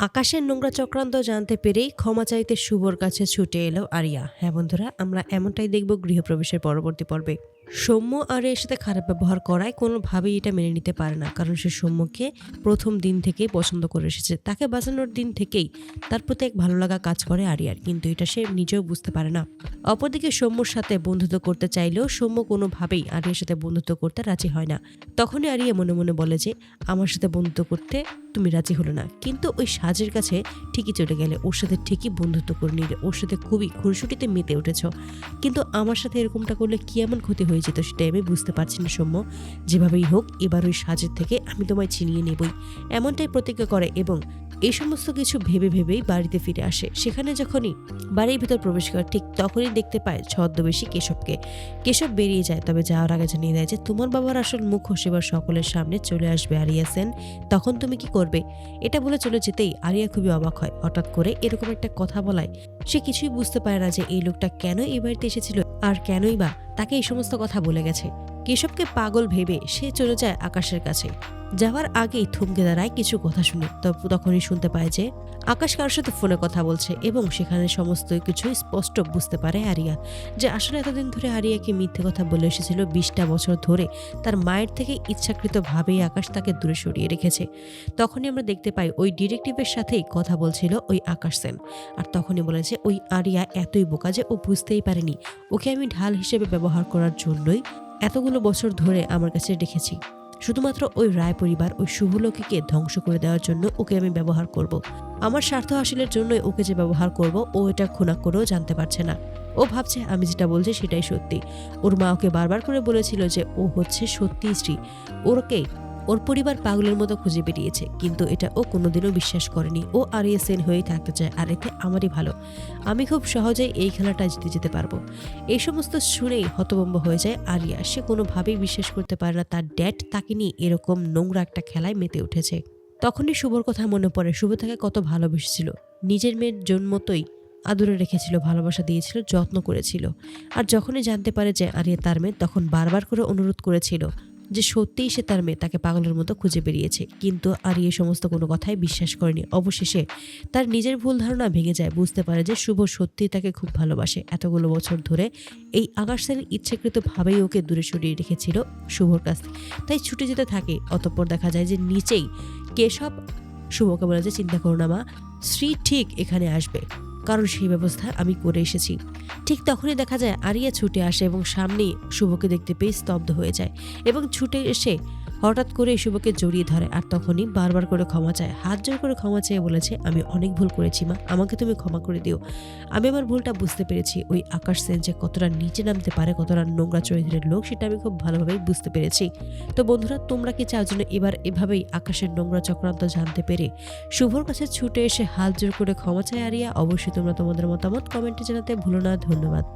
আকাশের নোংরা চক্রান্ত জানতে পেরেই ক্ষমা চাইতে শুভর কাছে ছুটে এলো আরিয়া। হ্যাঁ বন্ধুরা, আমরা এমনটাই দেখব গৃহপ্রবেশের পরবর্তী পর্বে। সৌম্য আরিয়ার সাথে খারাপ ব্যবহার করায় কোনোভাবেই এটা মেনে নিতে পারে না, কারণ সে সৌম্যকে প্রথম দিন থেকেই পছন্দ করে এসেছে। তাকে বাঁচানোর দিন থেকেই তার প্রতি এক ভালো লাগা কাজ করে আরিয়ার, কিন্তু এটা সে নিজেও বুঝতে পারে না। অপরদিকে সৌম্যর সাথে বন্ধুত্ব করতে চাইলেও সৌম্য কোনোভাবেই আরিয়ার সাথে বন্ধুত্ব করতে রাজি হয় না। তখনই আরিয়া মনে মনে বলে যে আমার সাথে বন্ধুত্ব করতে তুমি রাজি হলো না, কিন্তু ওই সাজের কাছে ঠিকই চলে গেলে, ওর সাথে ঠিকই বন্ধুত্ব করে নিলে, ওর সাথে খুবই খুনসুটিতে মেতে উঠেছ, কিন্তু আমার সাথে এরকমটা করলে কি এমন ক্ষতি হয়ে যেত সেটাই আমি বুঝতে পারছি না সৌম্য। যেভাবেই হোক এবার ওই সাজের থেকে আমি তোমায় ছিনিয়ে নেবই, এমনটাই প্রতিজ্ঞা করে এবং এই সমস্ত কিছু ভেবে ভেবেই বাড়িতে ফিরে আসে। সেখানে যখনই বাড়ির ভিতর প্রবেশ করে ঠিক তখনই দেখতে পায় ছদ্মবেশী কেশবকে। কেশব বেরিয়ে যায়, তবে যাওয়ার আগে জানিয়ে দেয় যে তোমার বাবার আসল মুখ সেবার সকলের সামনে চলে আসবে আরিয়া সেন, তখন তুমি কি করবে। এটা বলে চলে যেতেই আরিয়া খুবই অবাক হয়। হঠাৎ করে এরকম একটা কথা বলায় সে কিছুই বুঝতে পারে না যে এই লোকটা কেন এই বাড়িতে এসেছিল আর কেনই বা তাকে এই সমস্ত কথা বলে গেছে। কেশবকে পাগল ভেবে সে চলে যায় আকাশের কাছে। যাওয়ার আগেই থমকে দাঁড়ায় কিছু কথা শুনে, তখনই শুনতে পায় যে আকাশ কারোর সাথে ফোনে কথা বলছে এবং সেখানে সমস্ত কিছু স্পষ্ট বুঝতে পারে আরিয়া, যে আসলে এতদিন ধরে আরিয়াকে মিথ্যে কথা বলে এসেছিল। 20টা বছর ধরে তার মায়ের থেকে ইচ্ছাকৃতভাবেই আকাশ তাকে দূরে সরিয়ে রেখেছে। তখনই আমরা দেখতে পাই ওই ডিটেকটিভের সাথেই কথা বলছিল ওই আকাশ সেন, আর তখনই বলে যে ওই আরিয়া এতই বোকা যে ও বুঝতেই পারেনি ওকে আমি ঢাল হিসেবে ব্যবহার করার জন্যই এতগুলো বছর ধরে আমার কাছে রেখেছি। শুধুমাত্র ওই রায় পরিবার, ওই শুভলক্ষীকে ধ্বংস করে দেওয়ার জন্য ওকে আমি ব্যবহার করব। আমার স্বার্থ হাসিলের জন্যই ওকে যে ব্যবহার করব, ও এটা খুনা করেও জানতে পারছে না। ও ভাবছে আমি যেটা বলছি সেটাই সত্যি। ওর মা ওকে বারবার করে বলেছিল যে ও হচ্ছে সত্যি স্ত্রী। ওর পরিবার পাগলের মতো খুঁজে বেরিয়েছে, কিন্তু এটা ও কোনোদিনও বিশ্বাস করেনি। ও আরিয়া সেন হয়েই থাকতে চায়, আর এতে আমারই ভালো। আমি খুব সহজেই এই খেলাটা জিতে যেতে পারবো। এই সমস্ত শুনেই হতভম্ব হয়ে যায় আরিয়া। সে কোনোভাবেই বিশ্বাস করতে পারে না তার ড্যাড তাকে নিয়ে এরকম নোংরা একটা খেলায় মেতে উঠেছে। তখনই শুভর কথা মনে পড়ে। শুভ তাকে কত ভালোবেসেছিল, নিজের মেয়ের জন্মতই আদরে রেখেছিল, ভালোবাসা দিয়েছিল, যত্ন করেছিল। আর যখনই জানতে পারে যে আরিয়া তার মেয়ে, তখন বারবার করে অনুরোধ করেছিল যে সত্যিই সে তার মেয়ে, তাকে পাগলের মতো খুঁজে বেরিয়েছে। কিন্তু আরিয়া সমস্ত কোনো কথাই বিশ্বাস করেনি। অবশেষে তার নিজের ভুল ধারণা ভেঙে যায়, বুঝতে পারে যে শুভ সত্যিই তাকে খুব ভালোবাসে। এতগুলো বছর ধরে এই আকাশ সেন ইচ্ছাকৃতভাবেই ওকে দূরে সরিয়ে রেখেছিল শুভর কাছ থেকে, তাই ছুটে যেতে থাকে। অতঃপর দেখা যায় যে নিচেই কেশব শুভকে বলে যে চিন্তা করো না মা, শ্রী ঠিক এখানে আসবে, কারণ সেই ব্যবস্থা আমি করে এসেছি। ঠিক তখনই দেখা যায় আরিয়া ছুটে আসে এবং সামনেই শুভকে দেখতে পেয়ে স্তব্ধ হয়ে যায় এবং ছুটে এসে হঠাৎ করে শুভকে জড়িয়ে ধরে, আর তখনই বারবার করে ক্ষমা চায়। হাত জোর করে ক্ষমা চেয়ে বলেছে আমি অনেক ভুল করেছি মা, আমাকে তুমি ক্ষমা করে দিও। আমি আমার ভুলটা বুঝতে পেরেছি। ওই আকাশ সেন যে কতটা নিচে নামতে পারে, কতটা নোংরা চরিত্রের লোক, সেটা আমি খুব ভালোভাবেই বুঝতে পেরেছি। তো বন্ধুরা, তোমরা কি চাও যেন এবার এভাবেই আকাশের নোংরা চক্রান্ত জানতে পেরে শুভর কাছে ছুটে এসে হাত জোর করে ক্ষমা চায় আরিয়া? অবশ্যই তোমরা তোমাদের মতামত কমেন্টে জানাতে ভুলো না। ধন্যবাদ।